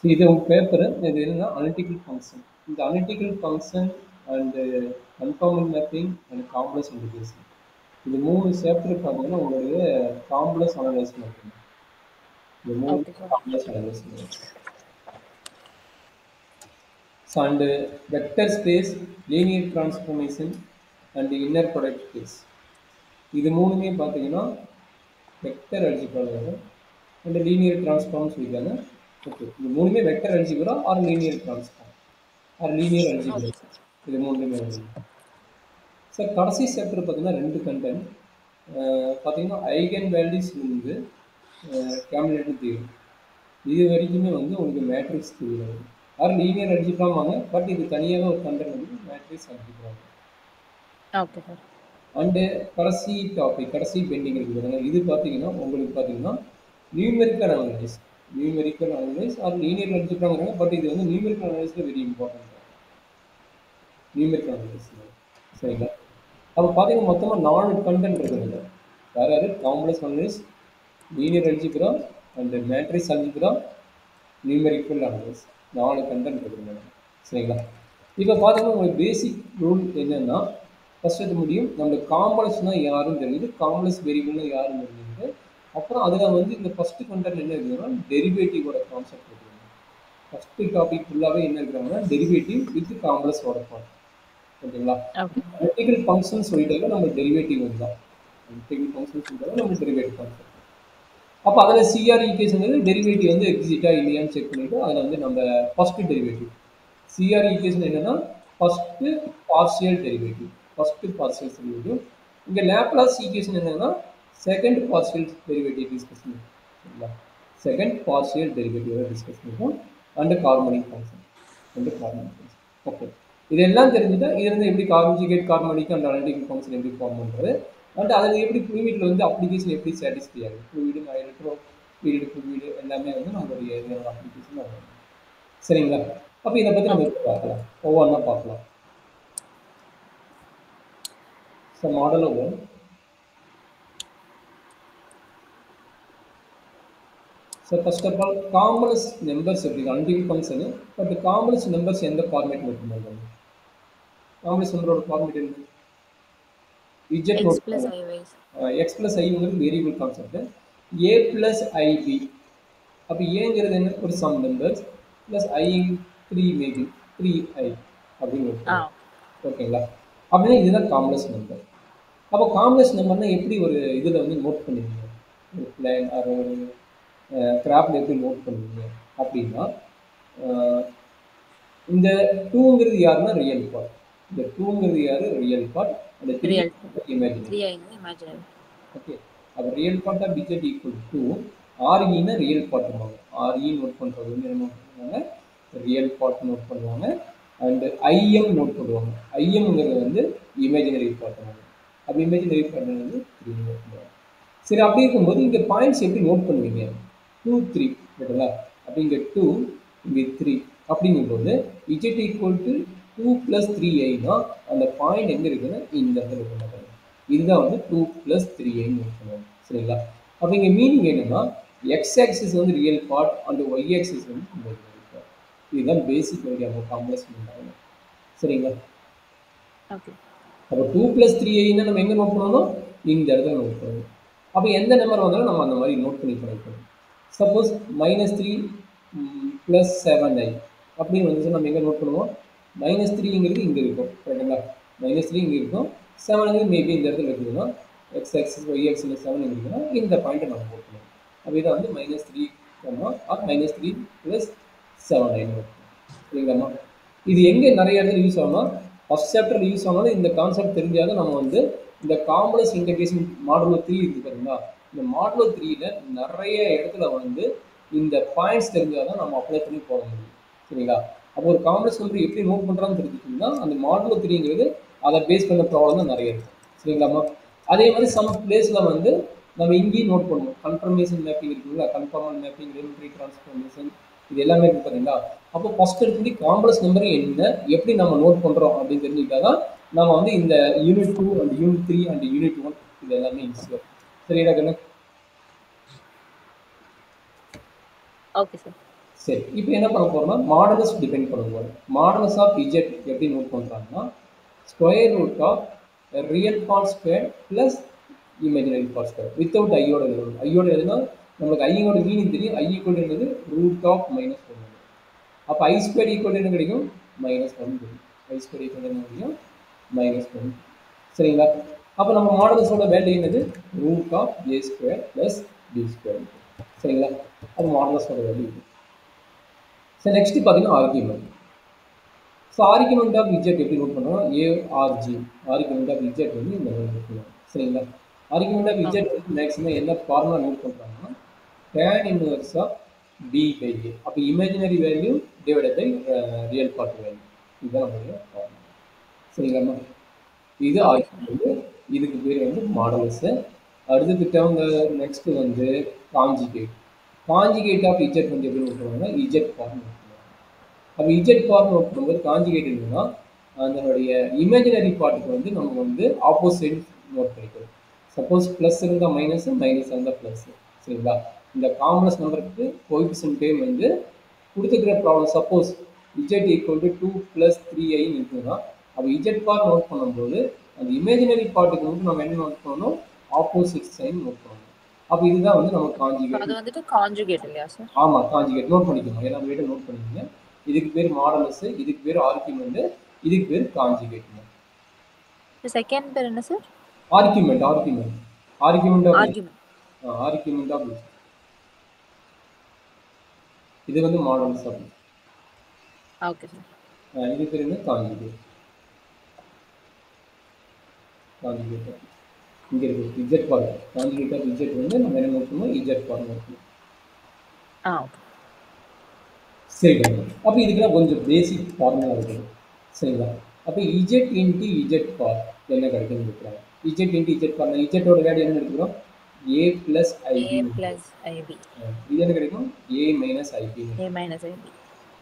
See, இது உங்க paper இது என்னன்னா அனலிட்டிக்கல் ஃபங்க்ஷன். இந்த analytical function and conformal mapping and complex integration இது 3 சாப்டர் பார்த்தீங்கன்னா உங்களுடைய காம்ப்ளெக்ஸ் அனலைஸ் மட்டும். இந்த 3 okay sir. Complex analyse. So and vector space, linear transformation and inner product space இது மூணுமே பார்த்தீங்கன்னா வெக்டர் அல்ஜிப்ரால வரும் அண்ட் லீனியர் டிரான்ஸ்ஃபார்ம் சொல்லியிருக்காங்க. ஓகே, இது மூணுமே vector algebra or linear transform or linear algebra okay sir. இது மூணுமே வருது. சார் கடைசி சாப்டர் பார்த்தீங்கன்னா 2 கண்டென்ட் பார்த்தீங்கன்னா ஐகன் வேல்யூஸ் வந்து கேமுலேட்டிவ் தியரி இது வரைக்குமே வந்து உங்களுக்கு மேட்ரிக்ஸ் தியரி வரும் ஆர் லீனியர் அல்ஜிப்ரா வாங்க. பட் இது தனியாக ஒரு கண்டென்ட் வந்து matrix algebra. Okay sir. And கடைசி டாபிக் கடைசி பெண்டிங் இருக்குது. இது பார்த்தீங்கன்னா உங்களுக்கு பார்த்தீங்கன்னா numerical analysis. Numerical analysis or linear அல்ஜிப்ராங்கிறாங்க. பட் இது வந்து நியூமெரிக்கல் அனலைஸில் வெரி இம்பார்ட்டன்ட். நியூமெரிக்கல் அனலைஸ் சரிங்களா. அப்போ பார்த்தீங்கன்னா மொத்தமாக 4 கண்டென்ட் இருக்குதுங்க. வேறு யாரு complex analysis, linear algebra and matrix algebra, numerical analysis 4 content இருக்குதுங்க. சரிங்களா. இப்போ பார்த்தீங்கன்னா உங்களுக்கு பேசிக் ரூல் என்னென்னா ஃபஸ்ட் எடுத்து முடியும் நம்மளுக்கு காம்ப்ளெக்ஸ்னால் யாருன்னு தெரியுது, காம்ப்ளெக்ஸ் வேரியபிள்னா யாருன்னு தெரியுது. அப்புறம் அதில் வந்து இந்த ஃபஸ்ட்டு கண்டென்ட் என்ன இருக்குதுன்னா டெரிவேட்டிவோட கான்செப்ட் இருக்குது. ஃபஸ்ட்டு டாபிக் ஃபுல்லாகவே என்ன இருக்கிறாங்கன்னா டெரிவேட்டிவ் வித் காம்ப்ளெக்ஸோட பார்ட். ஓகேங்களா. ஓகே. அனலிட்டிக்கல் ஃபங்க்ஷன் சொல்லிட்டாங்க நம்ம டெரிவேட்டிவ் தான். அனலிட்டிக்கல் ஃபங்க்ஷன் சொல்லிட்டாங்க நம்ம டெரிவேட்டிவ் கான்செப்ட். அப்போ அதில் சிஆர் ஈக்குவேஷன் டெரிவேட்டிவ் வந்து எக்ஸிட்டா இல்லையான்னு செக் பண்ணிவிட்டு அதில் வந்து நம்ம ஃபஸ்ட்டு டெரிவேட்டிவ் சிஆர் ஈக்குவேஷன் என்னென்னா first partial derivative. First partial derivative. இங்கே லேப்லாஸ் ஈக்குவேஷன் என்னென்னா செகண்ட் பார்ஷியல் டெரிவேட்டிவ் டிஸ்கஸ் பண்ணிருக்கோம். சரிங்களா. செகண்ட் பார்ஷியல் டெரிவேட்டிவ் டிஸ்கஸ் பண்ணிருக்கோம் and harmonic function and harmonic function. Okay, இதெல்லாம் தெரிஞ்சுட்டா இதுலேருந்து எப்படி conjugate harmonic and analytical function எப்படி ஃபார்ம் பண்ணுறது அண்ட் அதில் எப்படி ஃப்ளூயிடில் வந்து அப்ளிகேஷன் எப்படி சாட்டிஸ்ஃபை ஆகுது. ஃப்ளூயிடு எலக்ட்ரோ ஃபீல்டு ஃப்ளூயிடு எல்லாமே வந்து நம்மளுடைய இதோட அப்ளிகேஷன் வரும். சரிங்களா. அப்போ இதை பற்றி நம்ம பார்க்கலாம், ஒவ்வொன்றா பார்க்கலாம். So model one. So first of all complex numbers எப்படி analytical function. But complex numbers எந்த ஃபார்மேட்டில் இருக்குங்க? காம்ப்ளெக்ஸ் நம்பரோட ஃபார்மேட் என்ன? Z x naught plus i y's. X plus ஐங்கிறது variable concept. A plus i b. அப்போ ஏங்கிறது என்ன? ஒரு some numbers plus i 3 maybe 3i அப்படின்னு ஓகேங்களா. அப்படின்னா இதுதான் காம்ப்ளெக்ஸ் நம்பர். அப்போ காம்ப்ளெக்ஸ் நம்பர்னா எப்படி ஒரு இதில் வந்து நோட் பண்ணுவீங்க, ஒரு பிளான் ஒரு கிராஃப்டில் எப்படி நோட் பண்ணுவீங்க அப்படின்னா இந்த 2ங்கிறது யாருன்னா ரியல் பார்ட். இந்த 2ங்கிறது யாரு? Real part. அந்த 3 இமேஜினரி. ஓகே, அப்போ ரியல் பார்ட் ஆஃப் டிஜெட் ஈக்குவல் டு ஆர்இன்னா ரியல் பார்ட்டுவாங்க. ஆர்இ நோட் பண்ணுறது வந்து என்ன நோட் பண்ணுவாங்க? ரியல் பார்ட் நோட் பண்ணுவாங்க. அண்டு ஐஎம் நோட் பண்ணுவாங்க. ஐஎம்ங்கிறது வந்து இமேஜினரி பார்ட்டுவாங்க. அப்போ இமேஜினரி பார்ட் வந்து 3 நோட் பண்ணுவாங்க. சரி, அப்படி இருக்கும்போது இங்கே பாயிண்ட்ஸ் எப்படி நோட் பண்ணுவீங்க? 2 3 ஓகேங்களா. அப்போ இங்கே 2 இங்கே 3 அப்படிங்கும்போது இஜெட் ஈக்குவல் டு 2 + 3i அந்த பாயிண்ட் எங்கே இருக்குன்னா இந்த இடத்துல இருக்க. இதுதான் வந்து 2 + 3i நோட் பண்ணுவாங்க. சரிங்களா. அப்போ இங்கே மீனிங் என்னன்னா எக்ஸ் ஆக்சிஸ் வந்து real part and Y axis வந்து இமேஜினரி பார்ட். இதுதான் பேசிக் ஐடியா காம்ப்ளெக்ஸ் நம்பர். சரிங்களா. ஓகே. அப்போ 2 + 3i நம்ம எங்கே நோட் பண்ணணும்? இந்த இடத்துல நோட் பண்ணணும். அப்போ எந்த நம்பர் வந்தாலும் நம்ம அந்த மாதிரி நோட் பண்ணி பண்ணிக்கணும். சப்போஸ் -3 + 7i அப்படின்னு வந்துச்சு நம்ம எங்கே நோட் பண்ணுவோம்? -3ங்கிறது இங்கே இருக்கும். கரெக்டுங்களா. -3 இங்கே இருக்கும். 7ங்கிறது மேபி இந்த இடத்துல இருக்குதுன்னா எக்ஸ் ஆக்சிஸ் ஒய் ஆக்சிஸ் 7 இருக்குதுன்னா இந்த பாயிண்ட்டை நம்ம நோட் பண்ணுவோம். அப்போ இதை வந்து -3 ஆர் -3 + 7i நோட் பண்ணுவோம். சரிங்களாம்மா. இது எங்கே நிறைய இடத்துல யூஸ் ஆகும்னா ஃபஸ்ட் சாப்டரில் யூஸ் ஆனாலும் இந்த கான்செப்ட் தெரிஞ்சாலும் நம்ம வந்து இந்த காம்ப்ளெக்ஸ் இன்டகிரேஷன் மாடுலோ 3 இருக்குது பார்த்தீங்களா. இந்த மாடுலோ 3ல நிறைய இடத்துல வந்து இந்த பாயிண்ட்ஸ் தெரிஞ்சால் தான் நம்ம அப்ளை பண்ணி போக முடியும். சரிங்களா. அப்போ ஒரு காம்ப்ளெக்ஸ் நம்பர் எப்படி நோட் பண்ணுறான்னு தெரிஞ்சுக்கிட்டிங்கன்னா அந்த மாடுலோ 3ங்கிறது அதை பேஸ் பண்ண ப்ராப்ளம் தான் நிறைய இருக்கும். சரிங்களாம்மா. அதே மாதிரி சம் பிளேஸில் வந்து நம்ம இங்கேயும் நோட் பண்ணுவோம். கன்ஃபர்மேஷன் மேப்பிங் இருக்குங்களா, கன்ஃபார்மல் மேப்பிங், ரெமிட்ரி டிரான்ஸ்ஃபர்மேஷன் இது எல்லாமே இருக்குது பார்த்தீங்களா. அப்போ ஃபஸ்ட் எடுத்து காம்ப்ளெக்ஸ் நம்பர் என்ன எப்படி நம்ம நோட் பண்ணுறோம் அப்படின்னு தெரிஞ்சுக்கிட்டா தான் நம்ம வந்து இந்த unit 2 and unit 3 and unit 1 இது எல்லாமே ஈஸியாக. சரிடா கண்ணு. Okay sir. சரி, இப்போ என்ன பண்ண போறோம்னா, மாடுலஸ் டிஃபைன் பண்ண போறோம். மாடுலஸ் ஆஃப் இஜெட் எப்படி நோட் பண்றாங்கன்னா, square root of real part square plus imaginary part square without ஐயோட எழுதணும். ஐயோட எழுதுனா நமக்கு ஐயோட மீனிங் தெரியும். ஐ ஈக்குவல் என்னது ரூட் ஆஃப் மைனஸ் ஒன். அப்போ ஐ ஸ்கொயர் ஈக்குவல் என்ன கிடைக்கும் மைனஸ் ஒன் கிடைக்கும். ஐ ஸ்கொயர் ஈக்குவல் என்ன கிடைக்கும் மைனஸ் ஒன். சரிங்களா? அப்போ நம்ம மாடலஸோட வேல்யூ என்னது root of A square plus B square. சரிங்களா? அது மாடலஸோட வேல்யூ. ஸோ நெக்ஸ்ட் பார்த்தீங்கன்னா argument. So argument of Z எப்படி நோட் பண்ணுவோம் ஏஆர்ஜி. ஆர்கியூமெண்ட் ஆஃப் இஜெட் வந்து இந்த மாதிரி நோட் பண்ணுவோம். சரிங்களா? ஆர்கியூமெண்ட் ஆஃப் இஜெட் வந்து மேக்ஸிமம் என்ன ஃபார்முலா நோட் பண்ணுறாங்கன்னா tan inverse of b by a. அப்போ imaginary value divided by real part value. இதுதான் நம்மளுடைய ஃபார்முலா. சரிங்களாம்மா? இது ஆர்கியூமெண்ட். இதுக்கு பேர் வந்து மாடலஸு. அடுத்தது டேர்ம் நெக்ஸ்ட் வந்து காஞ்சிகேட். காஞ்சிகேட் ஆஃப் இஜெட் வந்து எப்படி நோட் பண்ணுவாங்கன்னா இஜெட் ஃபார்ம். அப்போ இஜெட் ஃபார்ம் நோட் பண்ணும்போது காஞ்சிகேட் என்னன்னா அதனுடைய இமேஜினரி பார்ட்டுக்கு வந்து நம்ம வந்து ஆப்போசிட் நோட் பண்ணிக்கணும். சப்போஸ் ப்ளஸ் இருந்தால் மைனஸ், மைனஸ் இருந்தால் ப்ளஸ். சரிங்களா? இந்த காம்ப்ளெக்ஸ் நம்பருக்கு கோஎஃபிஷியன்ட் டேர்ம் வந்து கொடுத்துக்கிற problem suppose z equal to 2 + 3i இருக்குதுன்னா அப்போ இஜெட் பார்ட் நோட் பண்ணும்போது அந்த இமேஜினரி பார்ட்டுக்கு வந்து நம்ம என்ன நோட் பண்ணணும் ஆப்போசிட் சைன் நோட் பண்ணணும். அப்போ இதுதான் வந்து நம்ம காஞ்சிகேட். அது வந்துட்டு காஞ்சுகேட் இல்லையா சார்? ஆமாம், காஞ்சிகேட் நோட் பண்ணிக்கணும். எல்லா வீட்டை நோட் பண்ணிக்கோங்க. இதுக்கு பேர் மாடலஸ், இதுக்கு பேர் ஆர்கியூமெண்ட், இதுக்கு பேர் காஞ்சிகேட். செகண்ட் பேர் என்ன sir? Argument. Argument argument of argument. Argument of இது வந்து மாடலஸ் ஆஃப். Okay sir. இது பேர் என்ன காஞ்சிகேட். காஞ்சிகேட் இங்கே இருக்குது Z form. Conjugate of Z வந்து நம்ம என்ன நோட் பண்ணுவோம் இஜெட் ஃபார்ம் நோட் பண்ணுவோம். ஓகே. சரிங்க. அப்போ இதுக்கெல்லாம் கொஞ்சம் பேசிக் ஃபார்முலா இருக்குது. சரிங்களா? அப்போ இஜெட் இன்ட்டு இஜெட் ஃபார் என்ன கிடைக்குன்னு இருக்கிறாங்க. இஜெட் இன்ட்டு இஜெட் ஃபார் இஜெட்டோட வேல்யூ என்ன எடுத்துக்கிறோம் ஏ ப்ளஸ் ஐபி. இது என்ன கிடைக்கும் ஏ மைனஸ் ஐபி.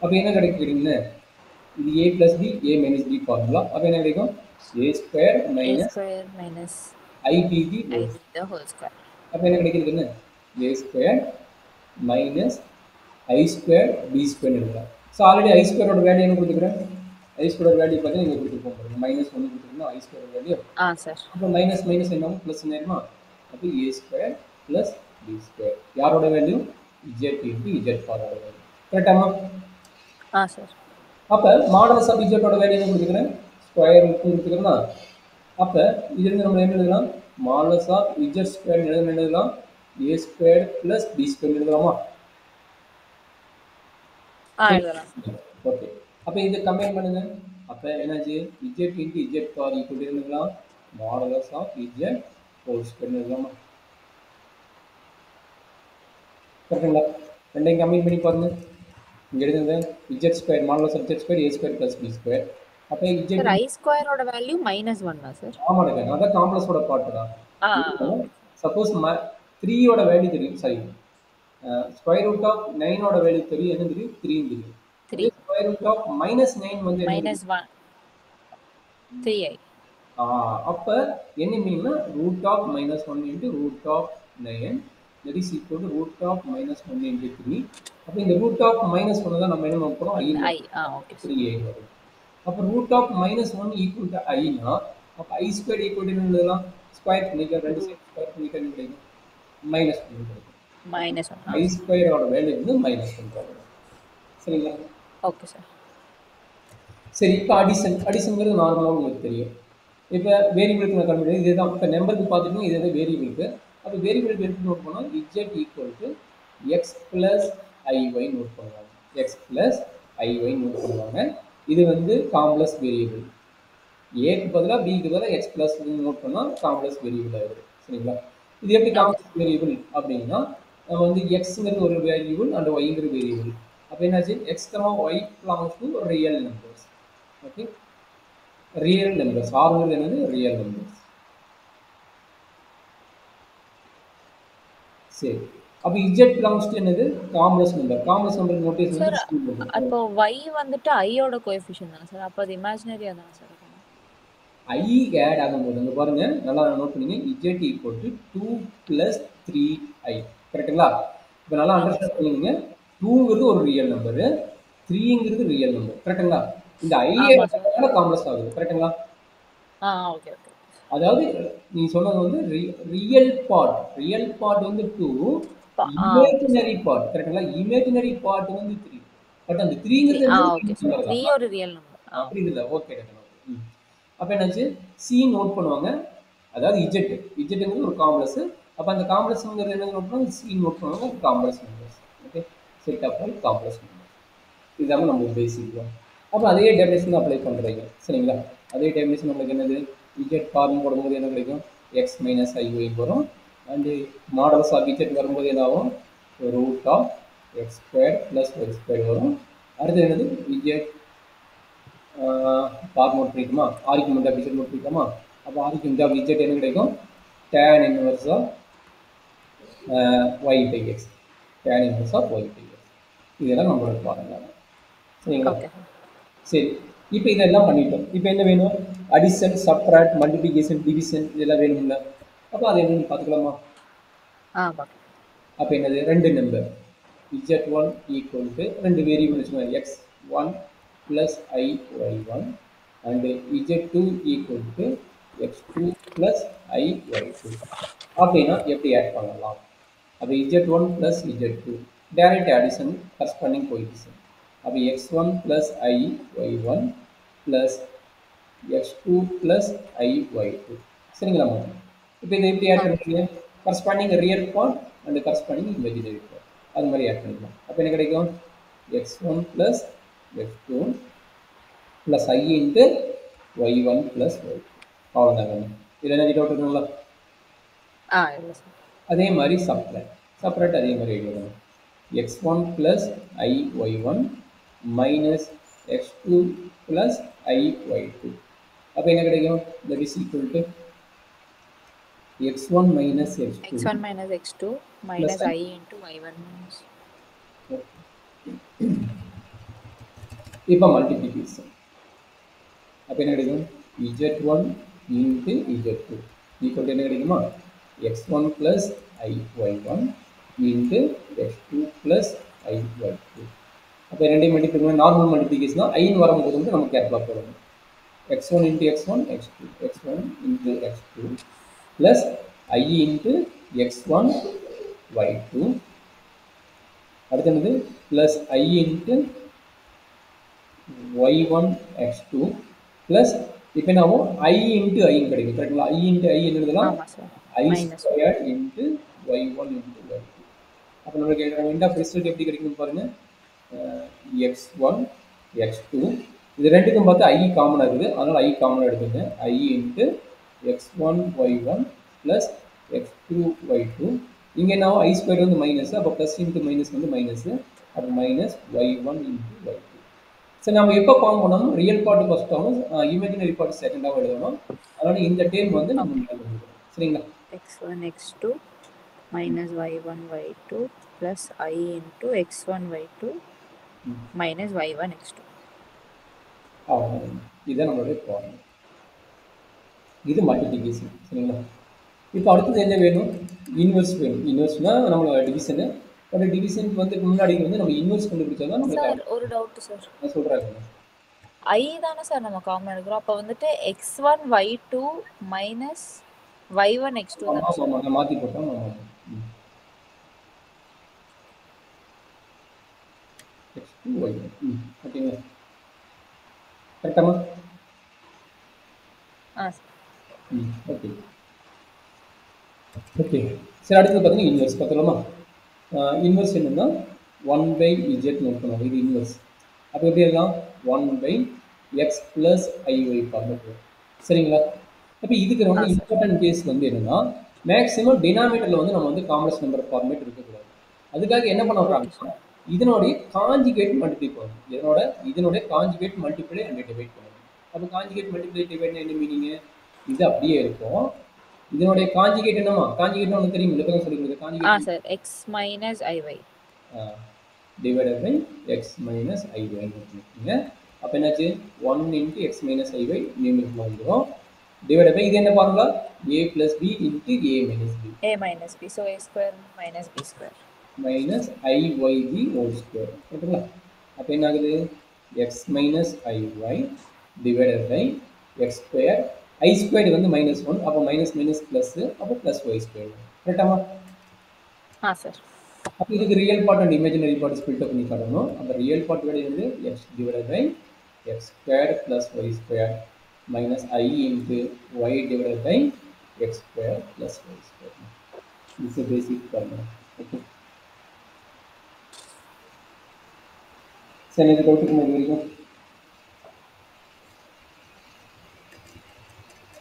அப்போ என்ன கிடைக்குதுன்னு இது a plus b a minus b formula. அப்போ என்ன கிடைக்கும் a square minus i b whole square. அப்போ என்ன கிடைக்குதுன்னு a square minus i square b square எடுக்கலாம். ஸோ ஆல்ரெடி ஐ ஸ்கொயரோட வேல்யூ என்ன கொடுத்துக்கிறேன் ஐ ஸ்கொயர் வேல்யூ பார்த்தீங்கன்னா இங்கே கொடுத்துருப்போம் பாருங்க மைனஸ் ஒன்று கொடுத்துருக்கோம் ஐ ஸ்கொயர் வேல்யூ. சார் அப்போ மைனஸ் மைனஸ் என்ன ப்ளஸ் நேரமா அப்போ a square plus b square யாரோட வேல்யூ இஜெட் இன்ட்டு இஜெட் ஃபாரோட வேல்யூ. கரெக்டாமா? சார். அப்போ மாடலஸ் ஆஃப் இஜெட்டோட வேல்யூ என்ன கொடுத்துக்கிறேன் ஸ்கொயர் கொடுத்துக்கிறேன்னா அப்போ இதுலேருந்து நம்ம என்ன எழுதலாம் மாடலஸ் ஆஃப் இஜெட் ஸ்கொயர் எழுதலாம் a square plus b square எழுதலாமா? ஓகே. அப்போ இதை கம்பைன் பண்ணுங்க. அப்போ என்னாச்சு z into z bar equal எழுதலாம் modulus of z whole square எழுதலாமா? கரெக்டுங்களா? ரெண்டையும் கம்பைன் பண்ணி பாருங்க. இங்கே எழுதுங்க z square modulus of z square a square plus b square. அப்போ இஜெட் ஐ ஸ்கொயரோட வேல்யூ -1 சார். ஆமாங்க அதான் காம்ப்ளெக்ஸோட பார்ட் தான். சப்போஸ் 3யோட வேல்யூ தெரியும் சாரி ஸ்கொயர் ரூட் ஆஃப் 9ஓட வேல்யூ தெரியும் என்ன தெரியும் 3 தெரியும். ஸ்கொயர் ரூட் ஆஃப் -9 வந்து -3i. அப்ப என்ன மீன்னா root of -1 into root of 9 that is equal to root of -1 into 3. அப்ப இந்த ரூட் ஆஃப் -1 தான் நம்ம என்ன நோக்குறோம் i. ஓகே 3i வரும். அப்ப root of -1 equal to i னா அப்ப i ஸ்கொயர் ஈக்குவல் டு என்ன எழுதலாம் ஸ்கொயர் பண்ணிக்க ரெண்டு சைடு ஸ்கொயர் பண்ணிக்க என்ன கிடைக்கும் -1 கிடைக்கும். -1 i ஸ்கொயரோட வேல்யூ வந்து -1 வரும். சரிங்களா? Okay sir. சரி இப்போ அடிஷன்ங்கிறது நார்மலாக உங்களுக்கு தெரியும். இப்போ வேரியபிளுக்கு நான் கண்டுபிடிக்கிறேன் இதுதான். இப்போ நம்பருக்கு பார்த்துட்டோம் இது எதாவது வேரியபிளுக்கு. அப்போ வேரியபிளுக்கு எடுத்து நோட் பண்ணோம் Z equal to X plus I Y note பண்ணுவாங்க. எக்ஸ் ப்ளஸ் ஐஒய் நோட் பண்ணுவாங்க. இது வந்து காம்ப்ளெக்ஸ் வேரியபிள். ஏக்கு பதிலாக பிக்கு பதிலாக எக்ஸ் ப்ளஸ் நோட் பண்ணால் காம்ப்ளெக்ஸ் வேரியபிள் ஆகிடும். சரிங்களா? இது எப்படி காம்ப்ளெக்ஸ் வேரியபிள் அப்படின்னா நம்ம வந்து எக்ஸுங்கிறது ஒரு வேரியபிள் அண்ட் ஒய்ங்கிற வேரியபிள். அப்போ என்னாச்சு x y belongs to real numbers. Okay real numbers ஆறுங்கிறது என்னது ரியல் நம்பர்ஸ். சரி அப்போ இஜெட் பிலாங்ஸ் டு என்னது complex number. Complex number notation வந்து அப்போ y வந்துட்டு i ஓட கோஎஃபிஷியன்ட் தான சார். அப்போ அது இமேஜினரியா தான சார் இருக்கும். i ஆட் ஆகும்போது இங்க பாருங்க நல்லா நோட் பண்ணீங்க இஜெட் ஈக்குவல் டு 2 + 3i கரெக்ட்டுங்களா? இப்போ நல்லா அண்டர்ஸ்டாண்ட் பண்ணிக்கங்க. 2ங்கிறது ஒரு ரியல் நம்பரு, 3ங்கிறது ரியல் நம்பர். கரெக்ட்டுங்களா? இந்த ஐயே ஆமா சார். காம்ப்ளெக்ஸ் ஆகுது. கரெக்ட்டுங்களா? Okay okay. அதாவது நீ சொன்னது வந்து ரியல் பார்ட். ரியல் பார்ட் வந்து 2, ஓகே சார். Imaginary part. கரெக்ட்டுங்களா? இமேஜினரி பார்ட் வந்து 3. பட் அந்த 3ங்கிறது என்னது? Okay real sir. நம்பர் 3 தான். ஒரு ரியல் நம்பர். புரியுதுல்ல? Okay right. ஓகே. அப்ப என்னாச்சு? சி நோட் பண்ணுவாங்க. அதாவது இஜெட். இஜெட்ங்கிறது ஒரு காம்ப்ளெக்ஸ். அப்ப அந்த காம்ப்ளெக்ஸ்ங்கிறது என்ன நோட் பண்ணுவாங்க? சி நோட் பண்ணுவாங்க. Complex numbers. Okay. Set of all complex numbers. இதுதான் நம்ம பேசிக். அப்ப அதே டெஃபினிஷன் அப்ளை பண்றீங்க. சரிங்களா? அதே டெஃபினிஷன் நமக்கு என்னது? இஜெட் ஃபார்ம் போடும்போது என்ன கிடைக்கும்? x மைனஸ் ஐஒய் வரும். அண்ட் மாடல்ஸ் ஆஃப் இஜெட் வரும்போது என்ன ஆகும்? Root of x square plus y square வரும். அடுத்து என்னது? இஜெட் ஃபார்மேட் பண்ணிக்குமா? ஆர்குமெண்ட் ஆஃப் இஜெட் நோட் பண்ணிக்கலாமா? அப்போ ஆர்குமெண்ட் ஆஃப் இஜெட் என்ன கிடைக்கும்? tan inverse of y by x. tan inverse of y by x. இதெல்லாம் நம்மளோட பாருங்க. சரிங்களா? ஓகே. சரி, இப்போ இதெல்லாம் பண்ணிட்டோம். இப்போ என்ன வேணும்? அடிஷன், சப்ட்ராக்ட், மல்டிப்ளிகேஷன், டிவிஷன் இதெல்லாம் வேணும்ல. அப்போ அதை என்னன்னு பார்த்துக்கலாமா? பார்க்கலாம். அப்போ என்னது? ரெண்டு நம்பர் z1 ஈக்குவல் டு ரெண்டு வேரியபிள் வச்சுக்கோங்க, x1 plus iy1 and z2 equal to x2 plus iy2. அப்படின்னா எப்படி ஆட் பண்ணலாம்? அப்போ z1 plus z2 direct addition corresponding coefficient. அப்போ x1 plus iy1 plus x2 plus iy2. சரிங்களா? இப்போ இதை எப்படி ஆட் பண்ணுறீங்க? Corresponding real part and corresponding imaginary part அது மாதிரி ஆட் பண்ணிக்கலாம். அப்போ என்ன கிடைக்கும்? x1 plus x2 plus i into y1 plus y2. அவ்வளோதாங்க. இதில் என்ன டவுட் இருக்குங்களா? இல்லை சார். அதே மாதிரி சப்ட்ராக்ட் அதே மாதிரி எழுதணும். x1 plus iy1 minus x2 plus iy2. அப்போ என்ன கிடைக்கும்? that is equal to x1 minus x2 x1 minus x2 minus plus I into y1 minus. இப்போ மல்டிப்ளிகேஷன். அப்போ என்ன கிடைக்கும்? z1 into z2 equal to என்ன கிடைக்குமா? x1 plus iy1 into x2 plus iy2. அப்போ ரெண்டையும் மல்டிப்ளை நார்மல் மல்டிப்ளிகேஷன் தான். ஐன்னு வரும்போது வந்து நம்ம கேர்ஃபுல்லாக போடணும். x1 into x1 x2 x1 into x2 plus I into x1 y2. அடுத்து என்னது? plus I into y1 x2 plus இப்போ என்ன ஆகும்? I into I கிடைக்கும். கரெக்டுங்களா? I into I என்னதுலாம் I square into y1 into y2. அப்போ நம்மளுக்கு எண்ட் ஆஃப் ரிசல்ட் எப்படி கிடைக்கும்னு பாருங்க. x1 x2 இது ரெண்டுக்கும் பார்த்து I காமனாக இருக்குது, அதனால் I காமனாக எடுத்துங்க. I into x1 y1 plus x2 y2. இங்கே என்ன I ஸ்கொயர் வந்து மைனஸ், அப்போ ப்ளஸ் இன்ட்டு மைனஸ் வந்து மைனஸ், அப்போ மைனஸ் y1 into y2. சரி, நம்ம எப்போ ஃபார்ம் பண்ணணும்? ரியல் பார்ட் ஃபஸ்ட்டாகவும் இமேஜினரி பார்ட் செகண்டாகவும் எழுதணும். அதனால் இந்த டேர்ம் வந்து நம்ம எழுதணும். சரிங்களா? x1 x2 minus y1 y2 plus I into x1 y2 minus y1 x2. இதுதான் நம்மளுடைய ப்ராப்ளம். இது மல்டிப்ளிகேஷன். சரிங்களா? இப்போ அடுத்தது என்ன வேணும்? இன்வெர்ஸ் வேணும். இன்வெர்ஸ்னால் நம்மளோட டிவிஷனு. பட் டிவிஷனுக்கு வந்து முன்னாடி வந்து நம்ம இன்வெர்ஸ் கண்டுபிடிச்சா தான் சார் நம்மளுக்கு. ஒரு டவுட் சார், நான் சொல்கிறேன். I தானே சார் நம்ம காமன் எடுக்கிறோம். அப்போ வந்துட்டு x1 y2 minus y1 x2 தானே சார்? ஆமாம், நான் மாற்றி போட்டோம். ஆமாம், x2 y1. ஓகேங்களா? கரெக்டாமா? Okay okay. சரி, அடுத்தது பார்த்தீங்கன்னா இன்வெர்ஸ் பார்த்துக்கலாமா? இன்வெர்ஸ் என்னன்னா 1/z நோட் பண்ணுவோம். இது இன்வெர்ஸ். அப்போ எப்படி இருக்கலாம்? 1/x plus iy format. சரிங்களா? அப்போ இதுக்கு ரொம்ப இம்பார்ட்டன்ட் கேஸ் வந்து என்னன்னா, மேக்ஸிமம் டினாமினேட்டரில் வந்து நம்ம வந்து காம்ப்ளெக்ஸ் நம்பர் ஃபார்மேட் இருக்கக்கூடாது. அதுக்காக என்ன பண்ண வர்றாங்கன்னா, இதனுடைய காஞ்சுகேட் மல்டிப்ளை பண்ணணும். இதனுடைய காஞ்சுகேட் மல்டிப்ளை அண்ட் டிவைட் பண்ணணும். அப்போ காஞ்சுகேட் மல்டிப்ளை டிவைட்னா என்ன மீனிங்கு? இது அப்படியே இருக்கும். இதனுடைய காஞ்சுகேட் என்னமா? காஞ்சுகேட்னா உங்களுக்கு தெரியும், இப்பதான் சொல்லி கொடுத்தேன். Conjugate sir x minus iy divided by x minus iy கொடுத்துருக்கீங்க. அப்போ என்னாச்சு? 1 into x minus iy நியூமரேட்டர்ல வந்துடும். டிவைடட் பை இது என்ன formula? a plus b into a minus b. a minus b, so a square minus b square. Minus i y whole square ஓகேங்களா. அப்போ என்ன ஆகுது, x minus i y divided by x square. I squared வந்து -1, அப்போ minus minus plus, அப்போ plus y square. கரெக்டாமா? Sir. அப்போ இதுக்கு real part and imaginary part split பண்ணி காட்டணும். அப்போ ரியல் பார்ட் வந்து x divided by x square plus y square minus i into y divided by x square plus y square. It's a basic formula. Okay, சரி, இது டவுட்டுக்கு இது வரைக்கும்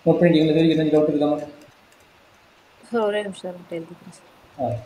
note பண்ணிட்டீங்களா? இது வரைக்கும் எதாவது டவுட் இருக்குதாமா? சார் ஒரே நிமிஷம் எழுதிக்கிறேன் சார்.